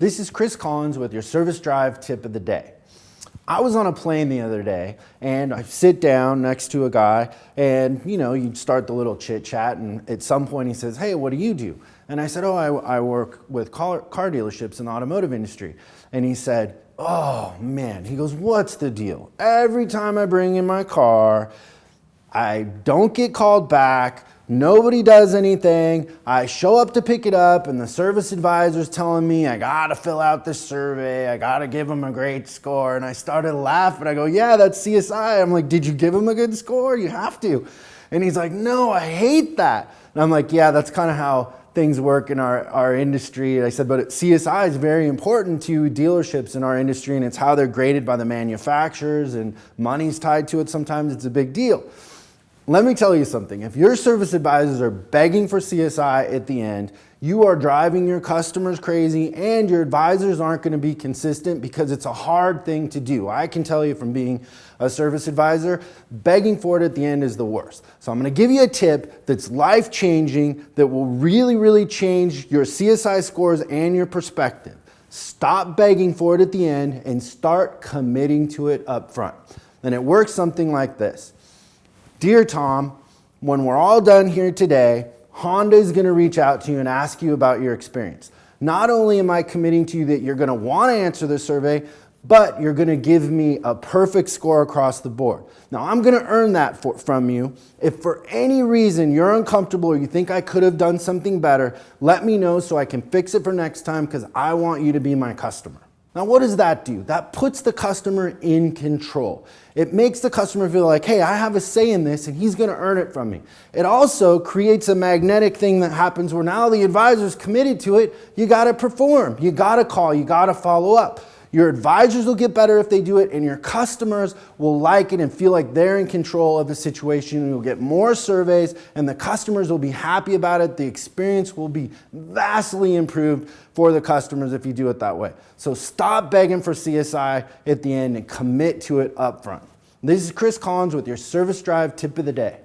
This is Chris Collins with your Service Drive Tip of the Day. I was on a plane the other day and I sit down next to a guy and you start the little chit chat, and at some point he says, "Hey, what do you do?" And I said, "Oh, I work with car dealerships in the automotive industry." And he said, "Oh man," he goes, "what's the deal? Every time I bring in my car, I don't get called back. Nobody does anything. I show up to pick it up and the service advisor's telling me I gotta fill out this survey. I gotta give them a great score." And I started laughing. I go, "Yeah, that's CSI." I'm like, "Did you give them a good score? You have to." And he's like, "No, I hate that." And I'm like, "Yeah, that's kind of how things work in our industry." And I said, "But CSI is very important to dealerships in our industry, and it's how they're graded by the manufacturers, and money's tied to it. Sometimes it's a big deal." Let me tell you something. If your service advisors are begging for CSI at the end, you are driving your customers crazy, and your advisors aren't going to be consistent because it's a hard thing to do. I can tell you from being a service advisor, begging for it at the end is the worst. So I'm going to give you a tip that's life-changing, that will really, really change your CSI scores and your perspective. Stop begging for it at the end and start committing to it up front. And it works something like this. "Dear Tom, when we're all done here today, Honda is going to reach out to you and ask you about your experience. Not only am I committing to you that you're going to want to answer the survey, but you're going to give me a perfect score across the board. Now, I'm going to earn that from you. If for any reason you're uncomfortable or you think I could have done something better, let me know so I can fix it for next time, because I want you to be my customer." Now, what does that do? That puts the customer in control. It makes the customer feel like, hey, I have a say in this and he's going to earn it from me. It also creates a magnetic thing that happens where now the advisor's committed to it. You got to perform. You got to call. You got to follow up. Your advisors will get better if they do it, and your customers will like it and feel like they're in control of the situation. You'll get more surveys, and the customers will be happy about it. The experience will be vastly improved for the customers if you do it that way. So stop begging for CSI at the end and commit to it up front. This is Chris Collins with your Service Drive Tip of the Day.